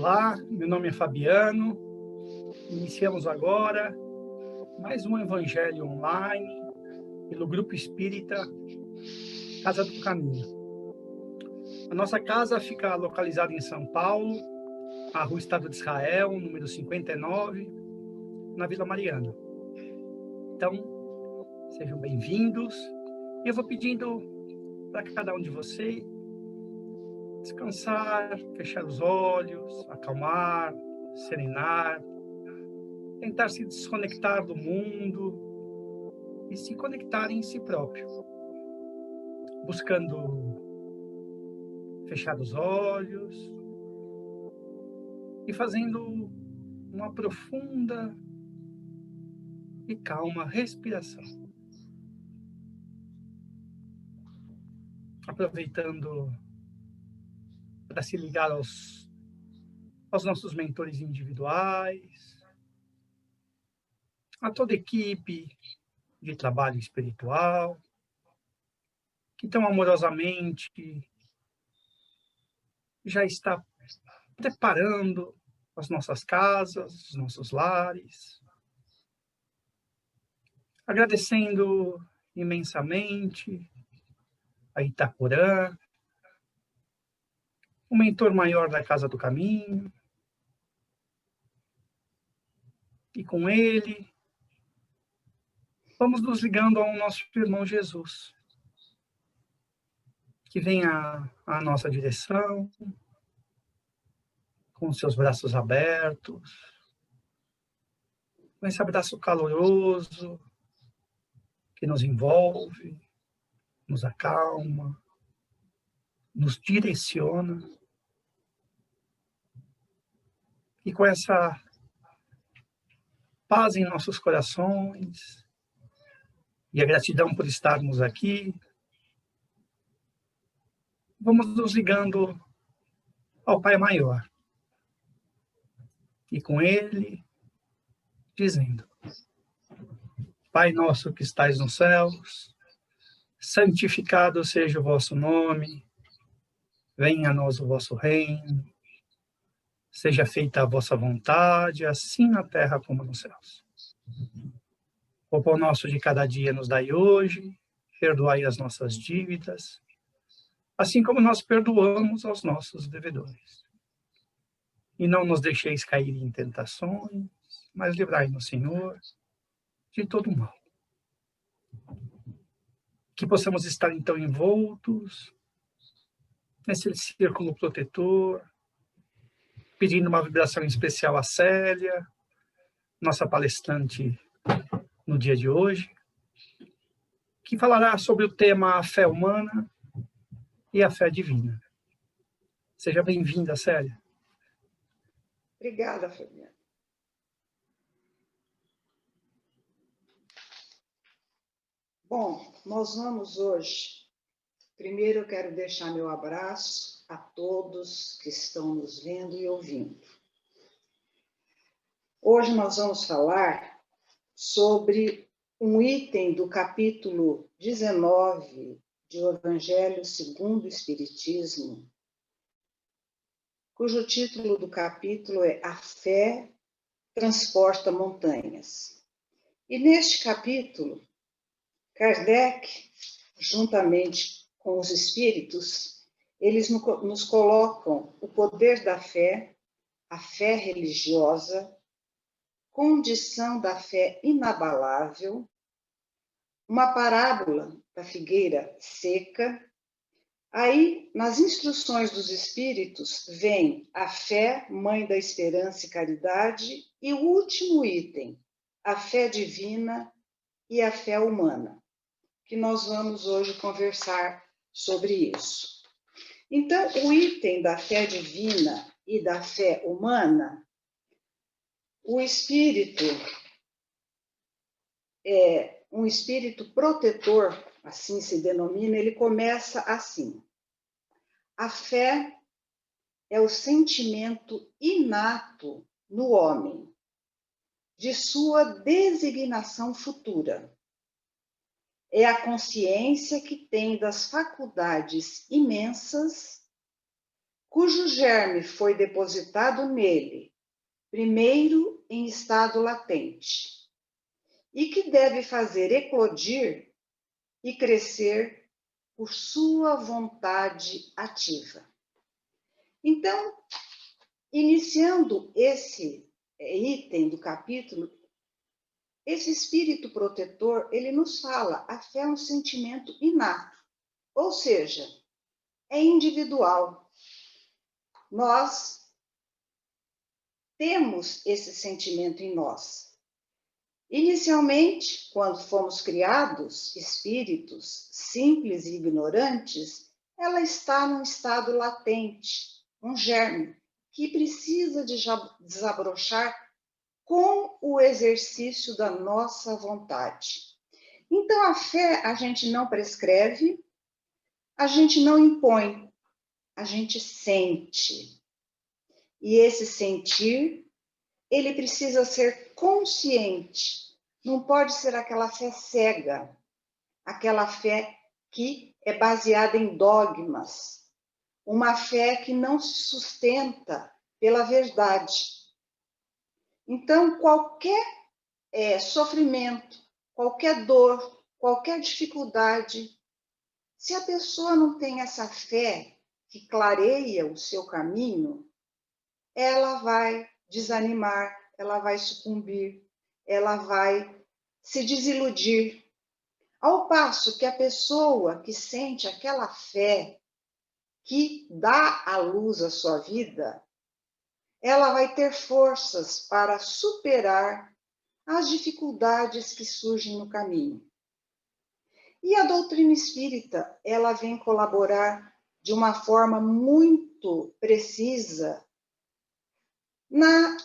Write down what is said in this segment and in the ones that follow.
Olá, meu nome é Fabiano. Iniciamos agora mais um Evangelho online pelo Grupo Espírita Casa do Caminho. A nossa casa fica localizada em São Paulo, na Rua Estado de Israel, número 59, na Vila Mariana. Então, sejam bem-vindos. Eu vou pedindo para cada um de vocês descansar, fechar os olhos, acalmar, serenar, tentar se desconectar do mundo e se conectar em si próprio, buscando fechar os olhos e fazendo uma profunda e calma respiração. Aproveitando para se ligar aos nossos mentores individuais, a toda a equipe de trabalho espiritual, que tão amorosamente já está preparando as nossas casas, os nossos lares, agradecendo imensamente a Itaporã, o mentor maior da Casa do Caminho, e com ele vamos nos ligando ao nosso irmão Jesus, que vem à nossa direção, com seus braços abertos, com esse abraço caloroso que nos envolve, nos acalma, nos direciona. E com essa paz em nossos corações e a gratidão por estarmos aqui, vamos nos ligando ao Pai Maior. E com ele, dizendo: Pai nosso que estais nos céus, santificado seja o vosso nome, venha a nós o vosso reino, seja feita a vossa vontade, assim na terra como nos céus. O pão nosso de cada dia nos dai hoje, perdoai as nossas dívidas, assim como nós perdoamos aos nossos devedores. E não nos deixeis cair em tentações, mas livrai-nos, Senhor, de todo mal. Que possamos estar, então, envoltos nesse círculo protetor, pedindo uma vibração especial à Célia, nossa palestrante no dia de hoje, que falará sobre o tema a fé humana e a fé divina. Seja bem-vinda, Célia. Obrigada, Fabiana. Bom, nós vamos hoje. Primeiro eu quero deixar meu abraço a todos que estão nos vendo e ouvindo. Hoje nós vamos falar sobre um item do capítulo 19 do Evangelho segundo o Espiritismo, cujo título do capítulo é A Fé Transporta Montanhas. E neste capítulo, Kardec, juntamente com os espíritos, eles nos colocam o poder da fé, a fé religiosa, condição da fé inabalável, uma parábola da figueira seca. Aí, nas instruções dos espíritos, vem a fé, mãe da esperança e caridade, e o último item, a fé divina e a fé humana, que nós vamos hoje conversar sobre isso. Então, o item da fé divina e da fé humana, o espírito é um espírito protetor, assim se denomina, ele começa assim: a fé é o sentimento inato no homem de sua designação futura. É a consciência que tem das faculdades imensas cujo germe foi depositado nele, primeiro em estado latente, e que deve fazer eclodir e crescer por sua vontade ativa. Então, iniciando esse item do capítulo, esse espírito protetor, ele nos fala, a fé é um sentimento inato, ou seja, é individual. Nós temos esse sentimento em nós. Inicialmente, quando fomos criados, espíritos simples e ignorantes, ela está num estado latente, um germe, que precisa de desabrochar com o exercício da nossa vontade. Então, a fé a gente não prescreve, a gente não impõe, a gente sente. E esse sentir, ele precisa ser consciente. Não pode ser aquela fé cega, aquela fé que é baseada em dogmas, uma fé que não se sustenta pela verdade. Então, qualquer sofrimento, qualquer dor, qualquer dificuldade, se a pessoa não tem essa fé que clareia o seu caminho, ela vai desanimar, ela vai sucumbir, ela vai se desiludir. Ao passo que a pessoa que sente aquela fé que dá à luz a sua vida, ela vai ter forças para superar as dificuldades que surgem no caminho. E a doutrina espírita, ela vem colaborar de uma forma muito precisa na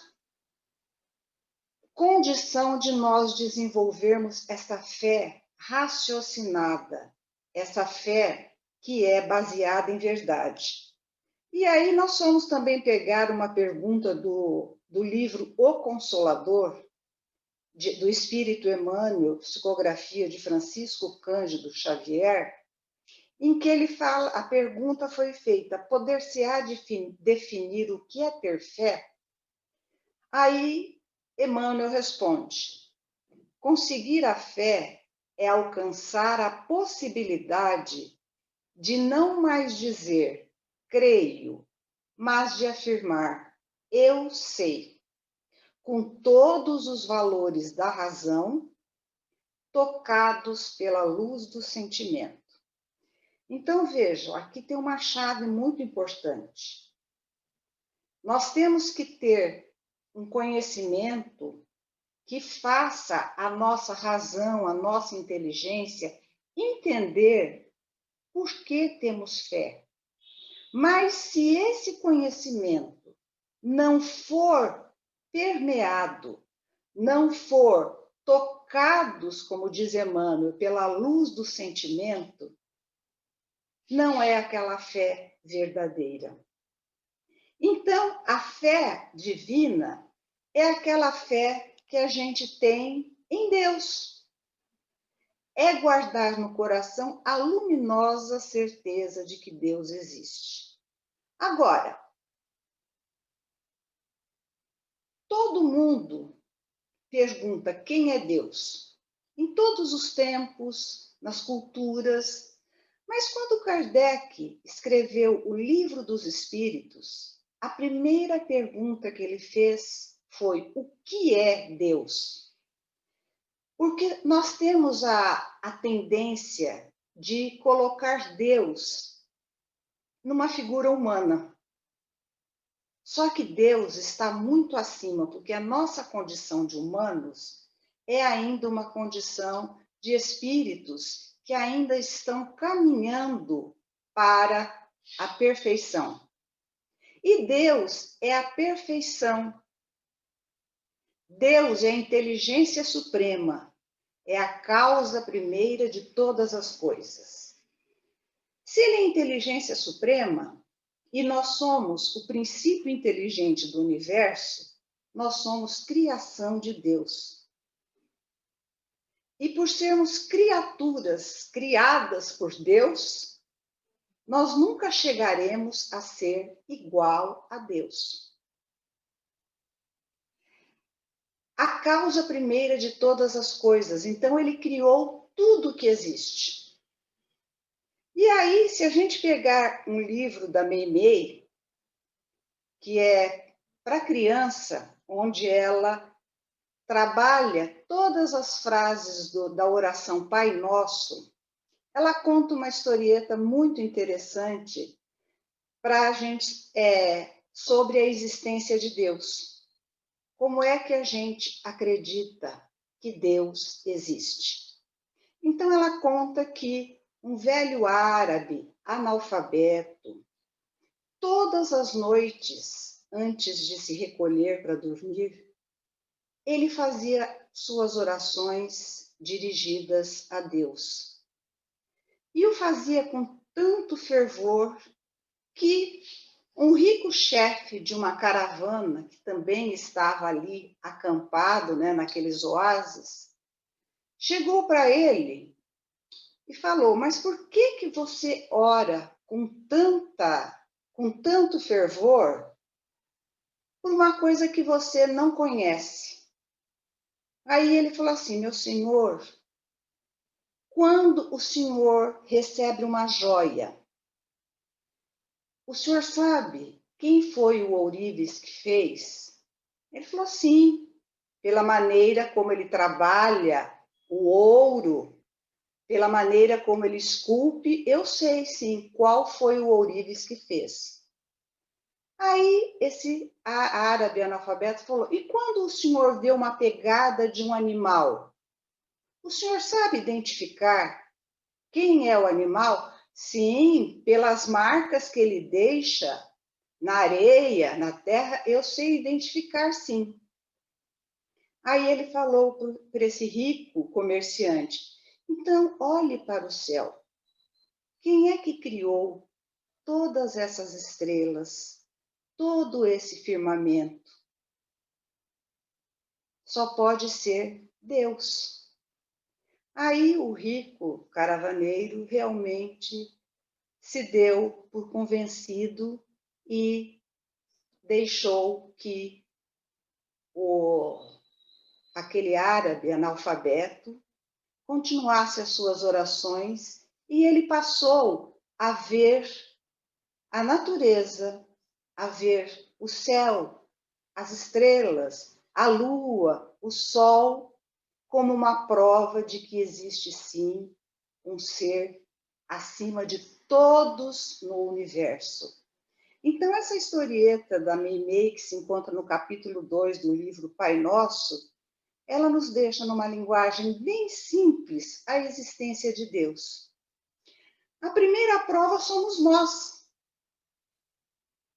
condição de nós desenvolvermos essa fé raciocinada, essa fé que é baseada em verdade. E aí nós vamos também pegar uma pergunta do livro O Consolador, do Espírito Emmanuel, psicografia de Francisco Cândido Xavier, em que ele fala, a pergunta foi feita, poder-se-á definir o que é ter fé? Aí Emmanuel responde, conseguir a fé é alcançar a possibilidade de não mais dizer creio, mas de afirmar eu sei, com todos os valores da razão, tocados pela luz do sentimento. Então, vejam, aqui tem uma chave muito importante. Nós temos que ter um conhecimento que faça a nossa razão, a nossa inteligência entender por que temos fé. Mas se esse conhecimento não for permeado, não for tocados, como diz Emmanuel, pela luz do sentimento, não é aquela fé verdadeira. Então, a fé divina é aquela fé que a gente tem em Deus. É guardar no coração a luminosa certeza de que Deus existe. Agora, todo mundo pergunta quem é Deus? Em todos os tempos, nas culturas. Mas quando Kardec escreveu o Livro dos Espíritos, a primeira pergunta que ele fez foi: o que é Deus? Porque nós temos a tendência de colocar Deus numa figura humana. Só que Deus está muito acima, porque a nossa condição de humanos é ainda uma condição de espíritos que ainda estão caminhando para a perfeição. E Deus é a perfeição. Deus é a inteligência suprema, é a causa primeira de todas as coisas. Se ele é a inteligência suprema, e nós somos o princípio inteligente do universo, nós somos criação de Deus. E por sermos criaturas criadas por Deus, nós nunca chegaremos a ser igual a Deus. A causa primeira de todas as coisas. Então, ele criou tudo que existe. E aí, se a gente pegar um livro da Meimei, que é para criança, onde ela trabalha todas as frases da oração Pai Nosso, ela conta uma historieta muito interessante para a gente sobre a existência de Deus. Como é que a gente acredita que Deus existe? Então, ela conta que um velho árabe analfabeto, todas as noites, antes de se recolher para dormir, ele fazia suas orações dirigidas a Deus. E o fazia com tanto fervor que um rico chefe de uma caravana, que também estava ali acampado, naqueles oásis, chegou para ele e falou: mas por que você ora com tanto fervor por uma coisa que você não conhece? Aí ele falou assim: meu senhor, quando o senhor recebe uma joia, o senhor sabe quem foi o ourives que fez? Ele falou: sim, pela maneira como ele trabalha o ouro, pela maneira como ele esculpe, eu sei sim qual foi o ourives que fez. Aí esse árabe analfabeto falou: e quando o senhor vê uma pegada de um animal, o senhor sabe identificar quem é o animal? Sim, pelas marcas que ele deixa na areia, na terra, eu sei identificar sim. Aí ele falou para esse rico comerciante: então, olhe para o céu. Quem é que criou todas essas estrelas, todo esse firmamento? Só pode ser Deus. Aí o rico caravaneiro realmente se deu por convencido e deixou que aquele árabe analfabeto continuasse as suas orações e ele passou a ver a natureza, a ver o céu, as estrelas, a lua, o sol, como uma prova de que existe sim um ser acima de todos no universo. Então, essa historieta da Meimei, que se encontra no capítulo 2 do livro Pai Nosso, ela nos deixa numa linguagem bem simples a existência de Deus. A primeira prova somos nós.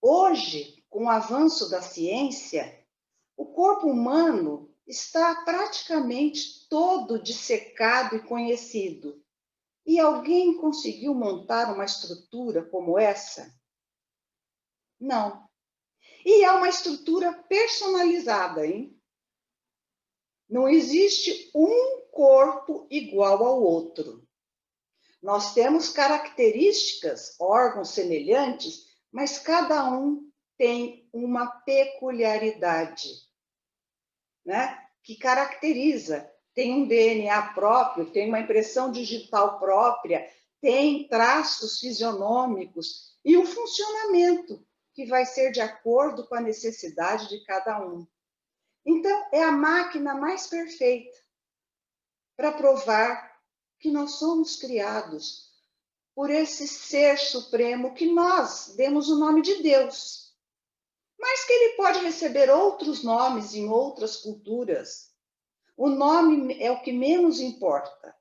Hoje, com o avanço da ciência, o corpo humano está praticamente todo dissecado e conhecido. E alguém conseguiu montar uma estrutura como essa? Não. E é uma estrutura personalizada, hein? Não existe um corpo igual ao outro. Nós temos características, órgãos semelhantes, mas cada um tem uma peculiaridade, que caracteriza. Tem um DNA próprio, tem uma impressão digital própria, tem traços fisionômicos e um funcionamento que vai ser de acordo com a necessidade de cada um. Então, é a máquina mais perfeita para provar que nós somos criados por esse ser supremo que nós demos o nome de Deus, mas que ele pode receber outros nomes em outras culturas. O nome é o que menos importa.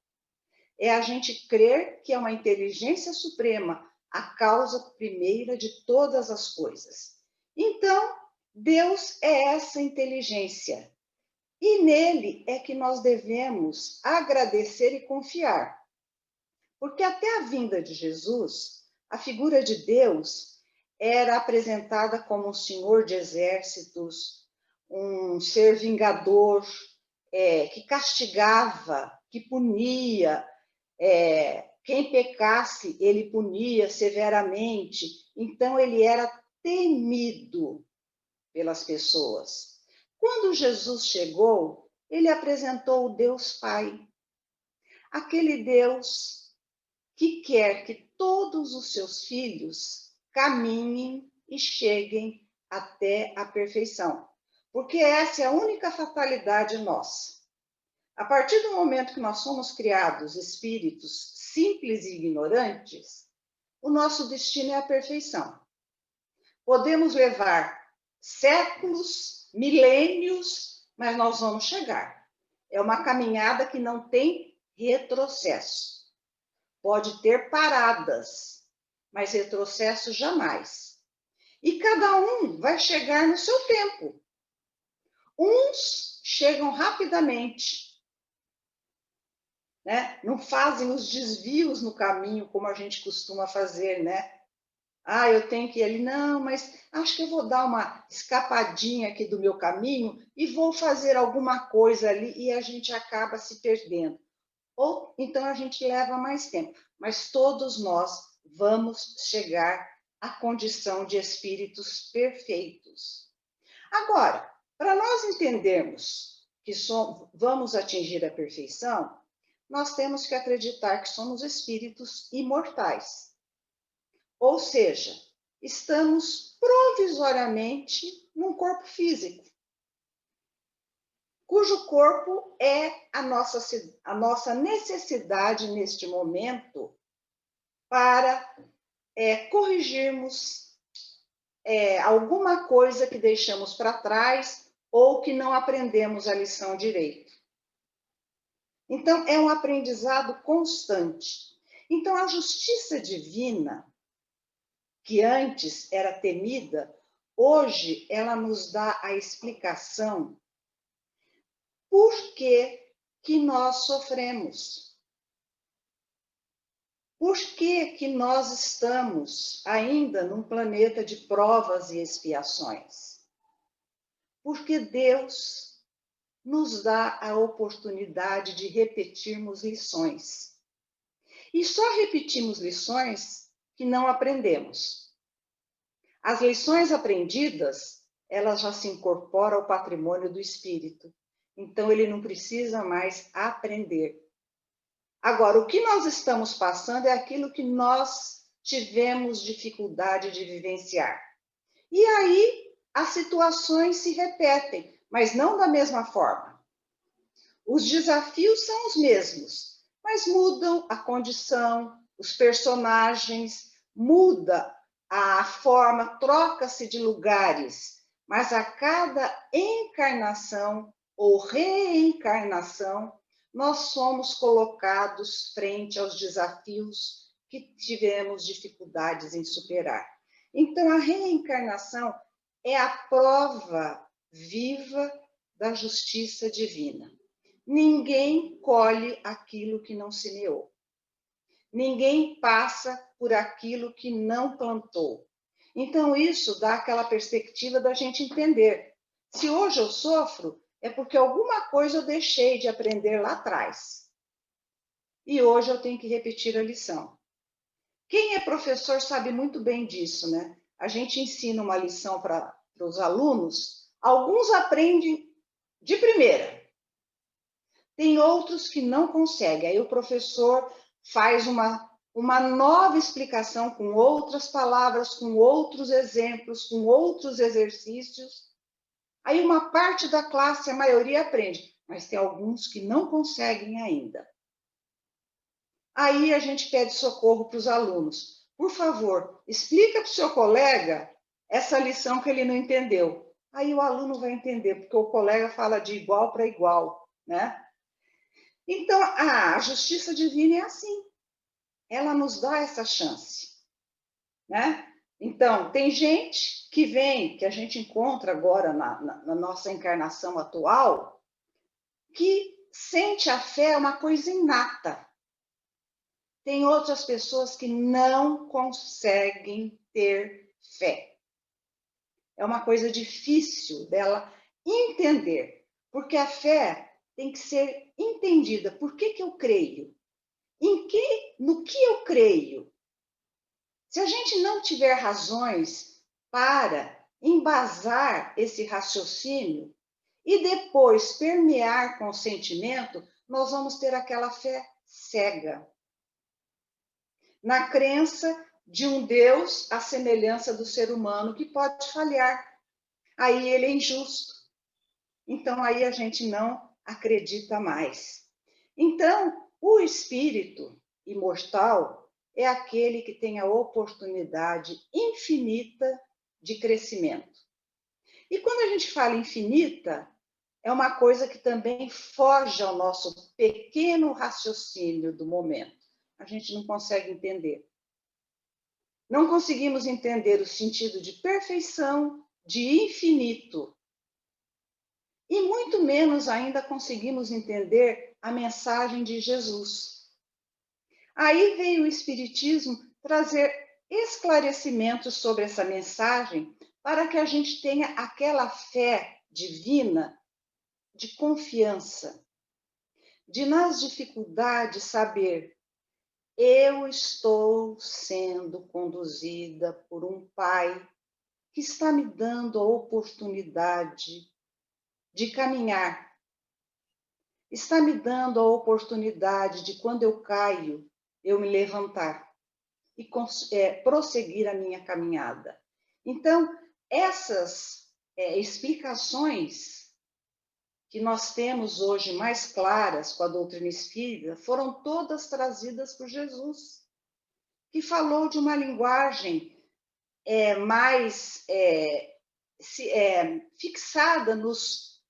É a gente crer que é uma inteligência suprema, a causa primeira de todas as coisas. Então, Deus é essa inteligência. E nele é que nós devemos agradecer e confiar. Porque até a vinda de Jesus, a figura de Deus era apresentada como um senhor de exércitos, um ser vingador, que castigava, que punia, Quem pecasse, ele punia severamente. Então, ele era temido pelas pessoas. Quando Jesus chegou, ele apresentou o Deus Pai. Aquele Deus que quer que todos os seus filhos caminhem e cheguem até a perfeição. Porque essa é a única fatalidade nossa. A partir do momento que nós somos criados espíritos simples e ignorantes, o nosso destino é a perfeição. Podemos levar séculos, milênios, mas nós vamos chegar. É uma caminhada que não tem retrocesso. Pode ter paradas, mas retrocesso jamais. E cada um vai chegar no seu tempo. Uns chegam rapidamente, né? Não fazem os desvios no caminho como a gente costuma fazer, né? Ah, eu tenho que ir ali. Não, mas acho que eu vou dar uma escapadinha aqui do meu caminho e vou fazer alguma coisa ali e a gente acaba se perdendo. Ou então a gente leva mais tempo. Mas todos nós vamos chegar à condição de espíritos perfeitos. Agora, para nós entendermos que vamos atingir a perfeição, nós temos que acreditar que somos espíritos imortais. Ou seja, estamos provisoriamente num corpo físico, cujo corpo é a nossa necessidade neste momento para corrigirmos alguma coisa que deixamos para trás ou que não aprendemos a lição direito. Então, é um aprendizado constante. Então, a justiça divina, que antes era temida, hoje ela nos dá a explicação por que nós sofremos. Por que nós estamos ainda num planeta de provas e expiações? Porque Deus nos dá a oportunidade de repetirmos lições. E só repetimos lições que não aprendemos. As lições aprendidas, elas já se incorporam ao patrimônio do espírito. Então, ele não precisa mais aprender. Agora, o que nós estamos passando é aquilo que nós tivemos dificuldade de vivenciar. E aí, as situações se repetem, mas não da mesma forma. Os desafios são os mesmos, mas mudam a condição, os personagens, muda a forma, troca-se de lugares, mas a cada encarnação ou reencarnação, nós somos colocados frente aos desafios que tivemos dificuldades em superar. Então, a reencarnação é a prova viva da justiça divina. Ninguém colhe aquilo que não semeou. Ninguém passa por aquilo que não plantou. Então, isso dá aquela perspectiva da gente entender. Se hoje eu sofro, é porque alguma coisa eu deixei de aprender lá atrás. E hoje eu tenho que repetir a lição. Quem é professor sabe muito bem disso, né? A gente ensina uma lição para os alunos, alguns aprendem de primeira. Tem outros que não conseguem. Aí o professor faz uma nova explicação com outras palavras, com outros exemplos, com outros exercícios. Aí uma parte da classe, a maioria aprende, mas tem alguns que não conseguem ainda. Aí a gente pede socorro para os alunos. Por favor, explica para o seu colega essa lição que ele não entendeu. Aí o aluno vai entender, porque o colega fala de igual para igual, né? Então, a justiça divina é assim. Ela nos dá essa chance, né? Então, tem gente que vem, que a gente encontra agora na nossa encarnação atual, que sente a fé uma coisa inata. Tem outras pessoas que não conseguem ter fé. É uma coisa difícil dela entender, porque a fé tem que ser entendida. Por que eu creio? no que eu creio. Se a gente não tiver razões para embasar esse raciocínio e depois permear com o sentimento, nós vamos ter aquela fé cega, na crença de um Deus à semelhança do ser humano que pode falhar. Aí ele é injusto. Então aí a gente não acredita mais. Então, o espírito imortal é aquele que tem a oportunidade infinita de crescimento. E quando a gente fala infinita, é uma coisa que também foge ao nosso pequeno raciocínio do momento. A gente não consegue entender. Não conseguimos entender o sentido de perfeição, de infinito. E muito menos ainda conseguimos entender a mensagem de Jesus. Aí veio o Espiritismo trazer esclarecimentos sobre essa mensagem para que a gente tenha aquela fé divina de confiança, de nas dificuldades saber: eu estou sendo conduzida por um Pai que está me dando a oportunidade de caminhar, está me dando a oportunidade de, quando eu caio, eu me levantar e prosseguir a minha caminhada. Então, essas explicações que nós temos hoje mais claras com a doutrina espírita foram todas trazidas por Jesus, que falou de uma linguagem mais fixada nos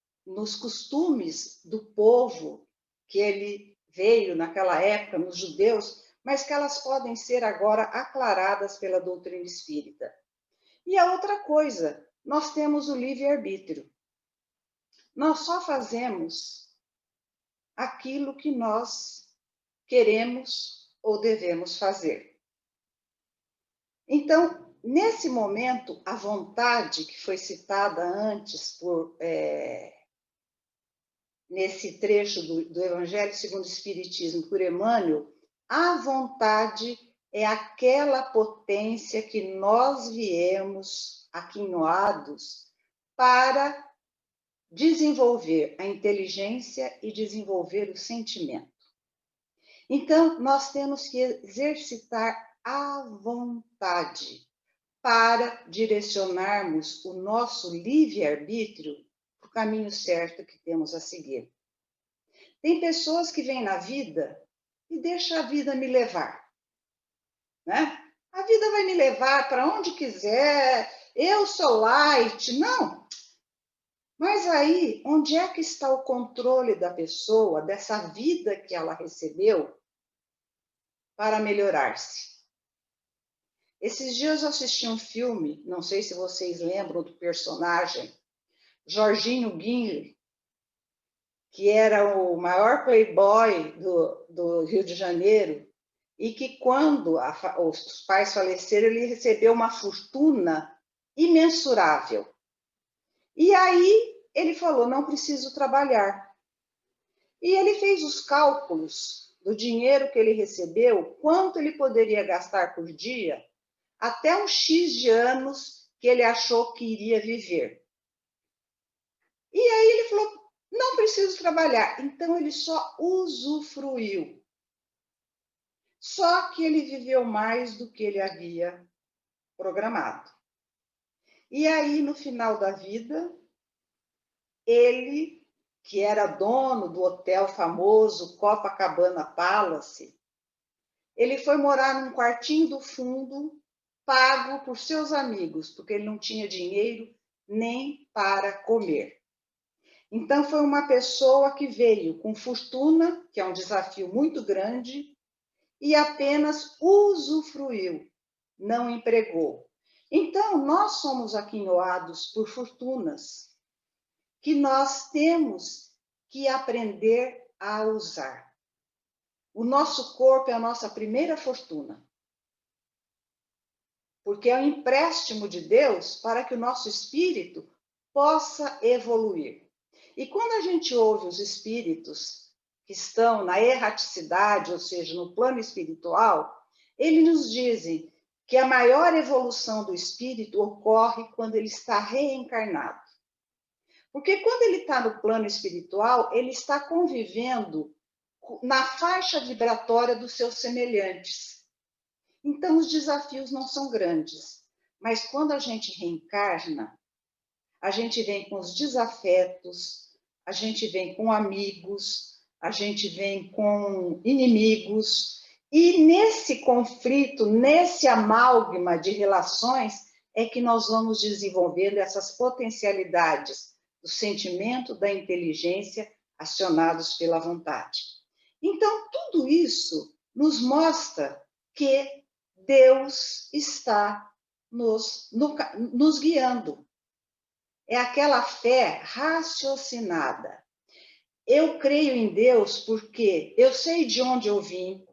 costumes do povo que ele veio naquela época, nos judeus, mas que elas podem ser agora aclaradas pela doutrina espírita. E a outra coisa, nós temos o livre-arbítrio. Nós só fazemos aquilo que nós queremos ou devemos fazer. Então, nesse momento, a vontade que foi citada antes nesse trecho do Evangelho segundo o Espiritismo por Emmanuel, a vontade é aquela potência que nós viemos aquinhoados para desenvolver a inteligência e desenvolver o sentimento. Então, nós temos que exercitar a vontade para direcionarmos o nosso livre-arbítrio para o caminho certo que temos a seguir. Tem pessoas que vêm na vida e deixam a vida me levar, né? A vida vai me levar para onde quiser, eu sou light. Não. Mas aí, onde é que está o controle da pessoa, dessa vida que ela recebeu, para melhorar-se? Esses dias eu assisti um filme, não sei se vocês lembram do personagem, Jorginho Guinle, que era o maior playboy do Rio de Janeiro, e que quando os pais faleceram, ele recebeu uma fortuna imensurável. E aí ele falou, não preciso trabalhar. E ele fez os cálculos do dinheiro que ele recebeu, quanto ele poderia gastar por dia, até um X de anos que ele achou que iria viver. E aí ele falou, não preciso trabalhar. Então ele só usufruiu. Só que ele viveu mais do que ele havia programado. E aí, no final da vida, ele, que era dono do hotel famoso Copacabana Palace, ele foi morar num quartinho do fundo, pago por seus amigos, porque ele não tinha dinheiro nem para comer. Então, foi uma pessoa que veio com fortuna, que é um desafio muito grande, e apenas usufruiu, não empregou. Então, nós somos aquinhoados por fortunas que nós temos que aprender a usar. O nosso corpo é a nossa primeira fortuna, porque é um empréstimo de Deus para que o nosso espírito possa evoluir. E quando a gente ouve os espíritos que que estão na erraticidade, ou seja, no plano espiritual, eles nos dizem que a maior evolução do espírito ocorre quando ele está reencarnado. Porque quando ele está no plano espiritual, ele está convivendo na faixa vibratória dos seus semelhantes. Então, os desafios não são grandes. Mas quando a gente reencarna, a gente vem com os desafetos, a gente vem com amigos, a gente vem com inimigos. E nesse conflito, nesse amálgama de relações, é que nós vamos desenvolvendo essas potencialidades do sentimento, da inteligência, acionados pela vontade. Então, tudo isso nos mostra que Deus está nos guiando. É aquela fé raciocinada. Eu creio em Deus porque eu sei de onde eu vim,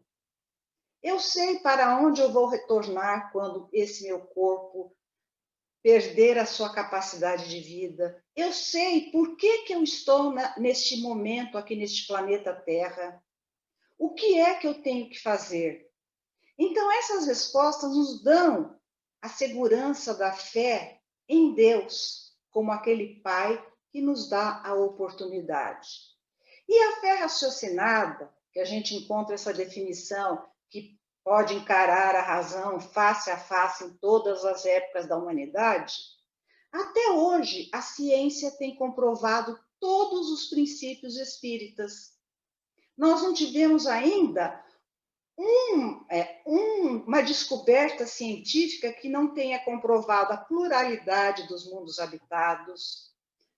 eu sei para onde eu vou retornar quando esse meu corpo perder a sua capacidade de vida. Eu sei por que eu estou neste momento aqui neste planeta Terra. O que é que eu tenho que fazer? Então, essas respostas nos dão a segurança da fé em Deus, como aquele Pai que nos dá a oportunidade. E a fé raciocinada, que a gente encontra essa definição, que pode encarar a razão face a face em todas as épocas da humanidade, até hoje a ciência tem comprovado todos os princípios espíritas. Nós não tivemos ainda uma descoberta científica que não tenha comprovado a pluralidade dos mundos habitados,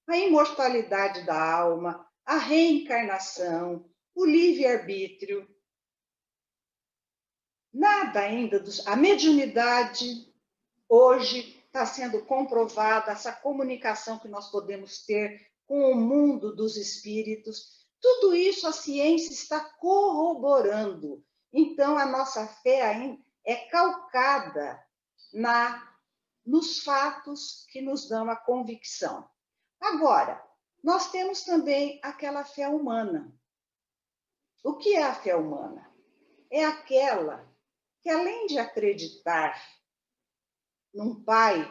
a imortalidade da alma, a reencarnação, o livre-arbítrio. Nada ainda, a mediunidade hoje está sendo comprovada, essa comunicação que nós podemos ter com o mundo dos espíritos, tudo isso a ciência está corroborando. Então, a nossa fé é calcada nos fatos que nos dão a convicção. Agora, nós temos também aquela fé humana. O que é a fé humana? É aquela que, além de acreditar num Pai,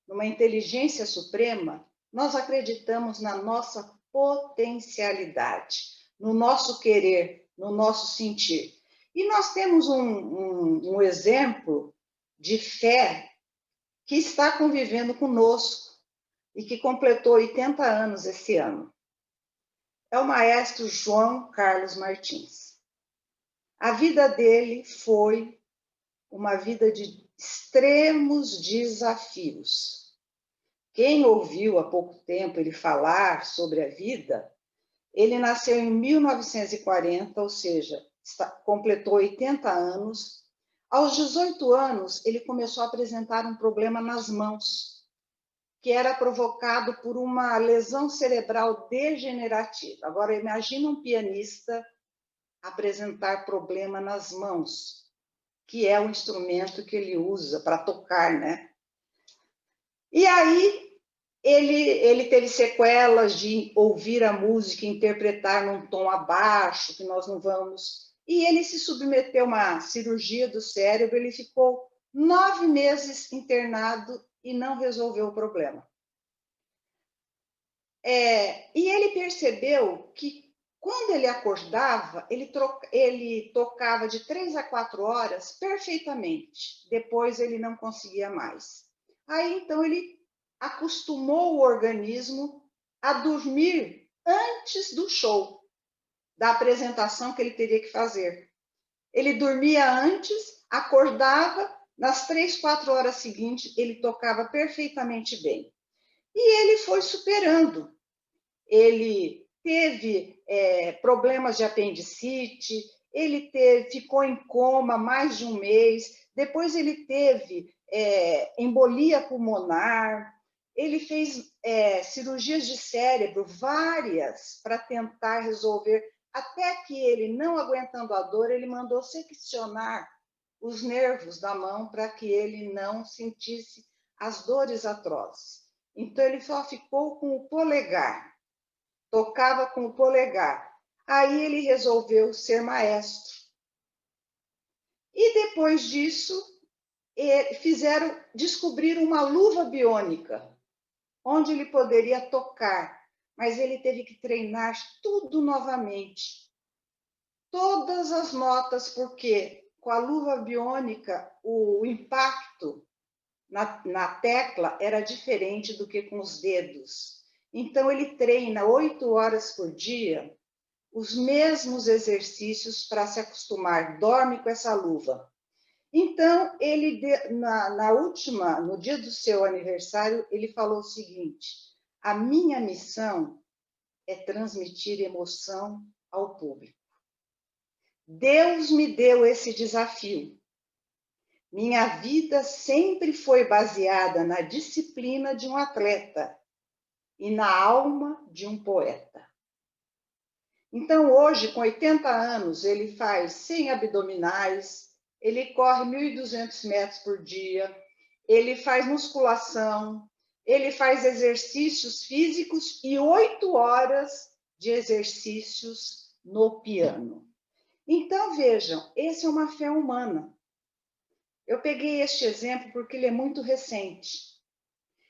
numa inteligência suprema, nós acreditamos na nossa potencialidade, no nosso querer, no nosso sentir. E nós temos um exemplo de fé que está convivendo conosco e que completou 80 anos esse ano. É o maestro João Carlos Martins. A vida dele foi uma vida de extremos desafios. Quem ouviu há pouco tempo ele falar sobre a vida, ele nasceu em 1940, ou seja, completou 80 anos. Aos 18 anos, ele começou a apresentar um problema nas mãos, que era provocado por uma lesão cerebral degenerativa. Agora, imagina um pianista apresentar problema nas mãos, que é o instrumento que ele usa para tocar, né? E aí ele teve sequelas de ouvir a música e interpretar num tom abaixo, que nós não vamos... E ele se submeteu a uma cirurgia do cérebro, ele ficou 9 meses internado e não resolveu o problema. E ele percebeu que, quando ele acordava, ele tocava de 3 a 4 horas perfeitamente. Depois ele não conseguia mais. Aí, então, ele acostumou o organismo a dormir antes do show, da apresentação que ele teria que fazer. Ele dormia antes, acordava, nas 3, 4 horas seguintes, ele tocava perfeitamente bem. E ele foi superando. Ele teve problemas de apendicite, ele ficou em coma mais de um mês, depois ele teve embolia pulmonar, ele fez cirurgias de cérebro, várias, para tentar resolver, até que ele, não aguentando a dor, ele mandou seccionar os nervos da mão para que ele não sentisse as dores atrozes. Então, ele só ficou com o polegar, tocava com o polegar. Aí ele resolveu ser maestro. E depois disso, descobriram uma luva biônica, onde ele poderia tocar, mas ele teve que treinar tudo novamente. Todas as notas, porque com a luva biônica o impacto na tecla era diferente do que com os dedos. Então ele treina 8 horas por dia os mesmos exercícios para se acostumar, dorme com essa luva. Então, ele, no dia do seu aniversário, ele falou o seguinte: a minha missão é transmitir emoção ao público. Deus me deu esse desafio. Minha vida sempre foi baseada na disciplina de um atleta e na alma de um poeta. Então, hoje, com 80 anos, ele faz 100 abdominais, ele corre 1.200 metros por dia, ele faz musculação, ele faz exercícios físicos e 8 horas de exercícios no piano. Então, vejam, essa é uma fé humana. Eu peguei este exemplo porque ele é muito recente.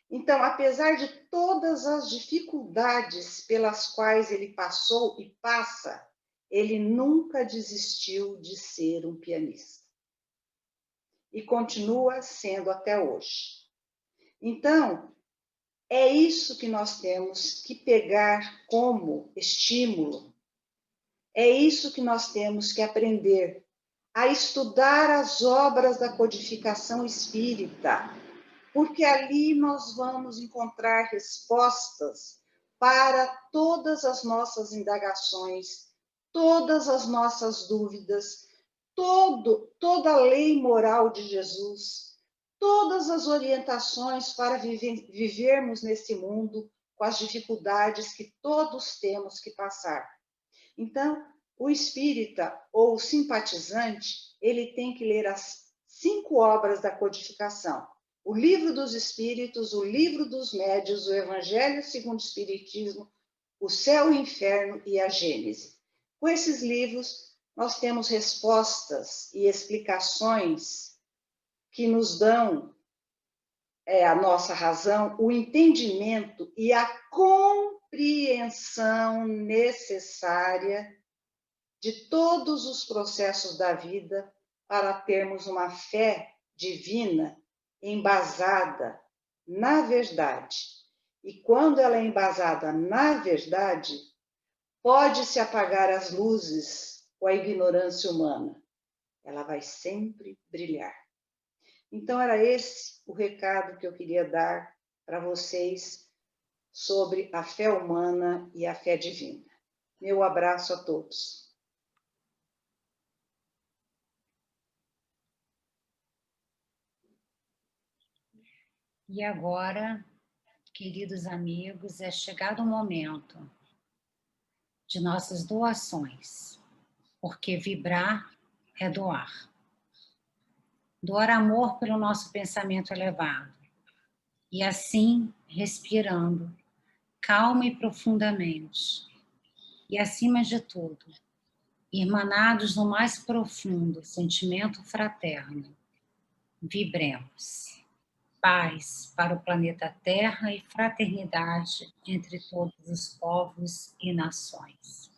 Então, apesar de todas as dificuldades pelas quais ele passou e passa, ele nunca desistiu de ser um pianista. E continua sendo até hoje. Então, é isso que nós temos que pegar como estímulo. É isso que nós temos que aprender, a estudar as obras da codificação espírita, porque ali nós vamos encontrar respostas para todas as nossas indagações, todas as nossas dúvidas, toda a lei moral de Jesus, todas as orientações para vivermos nesse mundo com as dificuldades que todos temos que passar. Então, o espírita ou o simpatizante, ele tem que ler as 5 obras da codificação: o Livro dos Espíritos, o Livro dos Médiuns, o Evangelho segundo o Espiritismo, o Céu e o Inferno e a Gênese. Com esses livros, nós temos respostas e explicações que nos dão a nossa razão, o entendimento e a compreensão necessária de todos os processos da vida para termos uma fé divina embasada na verdade. E quando ela é embasada na verdade, pode-se apagar as luzes ou a ignorância humana. Ela vai sempre brilhar. Então, era esse o recado que eu queria dar para vocês sobre a fé humana e a fé divina. Meu abraço a todos. E agora, queridos amigos, é chegado o momento de nossas doações, porque vibrar é doar. Doar amor pelo nosso pensamento elevado. E assim, respirando, calma e profundamente. E acima de tudo, irmanados no mais profundo sentimento fraterno, vibremos. Paz para o planeta Terra e fraternidade entre todos os povos e nações.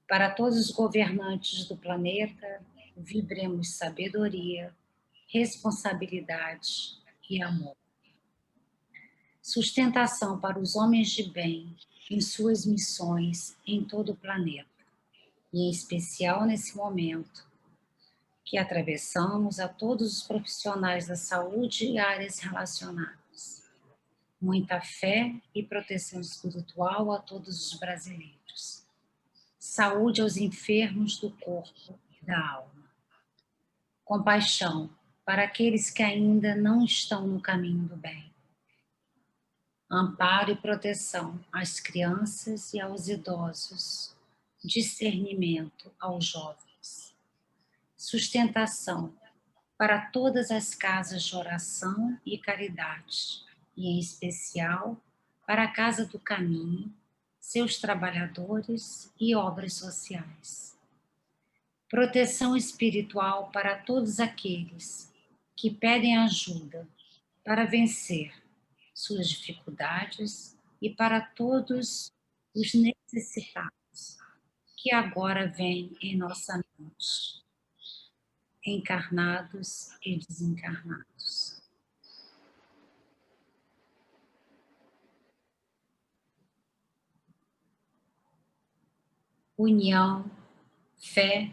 Para todos os governantes do planeta, vibremos sabedoria, responsabilidade e amor. Sustentação para os homens de bem em suas missões em todo o planeta, e em especial nesse momento que atravessamos a todos os profissionais da saúde e áreas relacionadas. Muita fé e proteção espiritual a todos os brasileiros. Saúde aos enfermos do corpo e da alma. Compaixão para aqueles que ainda não estão no caminho do bem. Amparo e proteção às crianças e aos idosos. Discernimento aos jovens. Sustentação para todas as casas de oração e caridade, e em especial para a Casa do Caminho, seus trabalhadores e obras sociais. Proteção espiritual para todos aqueles que pedem ajuda para vencer suas dificuldades e para todos os necessitados que agora vêm em nossa mente, encarnados e desencarnados. União, fé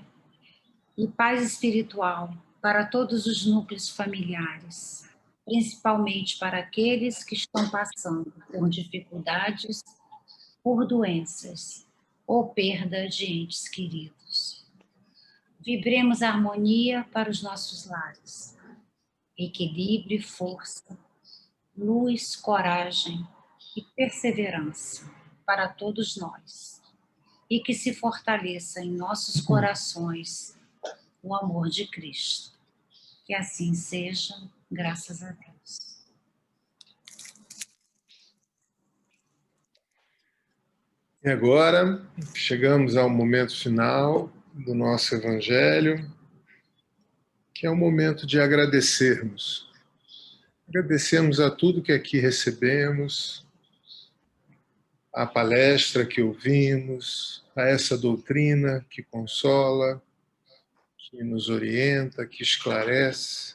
e paz espiritual para todos os núcleos familiares, principalmente para aqueles que estão passando por dificuldades, por doenças ou perda de entes queridos. Vibremos a harmonia para os nossos lares, equilíbrio e força, luz, coragem e perseverança para todos nós, e que se fortaleça em nossos corações o amor de Cristo. Que assim seja, graças a Deus. E agora, chegamos ao momento final do nosso Evangelho, que é o momento de agradecermos. Agradecemos a tudo que aqui recebemos, a palestra que ouvimos, a essa doutrina que consola, que nos orienta, que esclarece.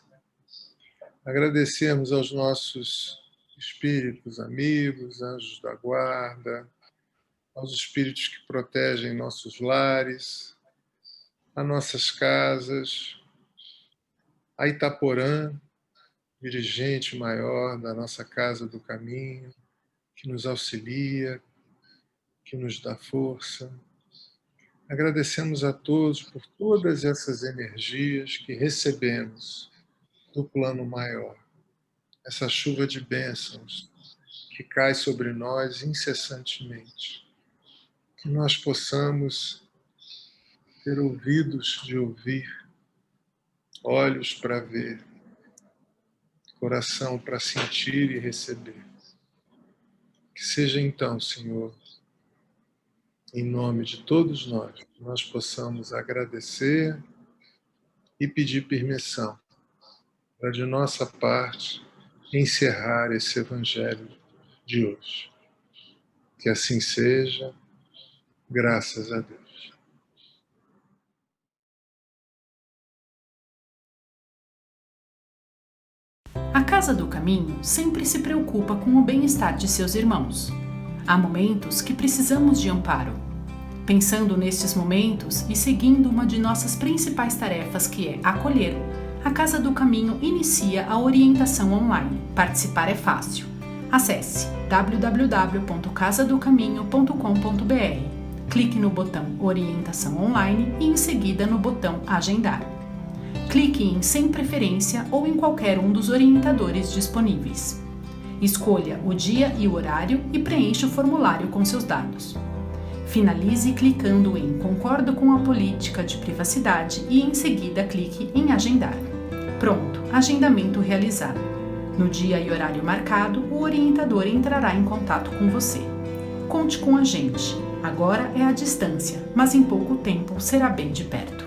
Agradecemos aos nossos espíritos amigos, anjos da guarda, aos espíritos que protegem nossos lares, a nossas casas, a Itaporã, dirigente maior da nossa Casa do Caminho, que nos auxilia, que nos dá força. Agradecemos a todos por todas essas energias que recebemos do plano maior, essa chuva de bênçãos que cai sobre nós incessantemente. Que nós possamos ter ouvidos de ouvir, olhos para ver, coração para sentir e receber. Que seja então, Senhor, em nome de todos nós possamos agradecer e pedir permissão para, de nossa parte, encerrar esse Evangelho de hoje. Que assim seja, graças a Deus. A Casa do Caminho sempre se preocupa com o bem-estar de seus irmãos. Há momentos que precisamos de amparo. Pensando nestes momentos e seguindo uma de nossas principais tarefas, que é acolher, a Casa do Caminho inicia a orientação online. Participar é fácil. Acesse www.casadocaminho.com.br. Clique no botão Orientação Online e em seguida no botão Agendar. Clique em Sem Preferência ou em qualquer um dos orientadores disponíveis. Escolha o dia e o horário e preencha o formulário com seus dados. Finalize clicando em Concordo com a política de privacidade e em seguida clique em Agendar. Pronto, agendamento realizado. No dia e horário marcado, o orientador entrará em contato com você. Conte com a gente. Agora é à distância, mas em pouco tempo será bem de perto.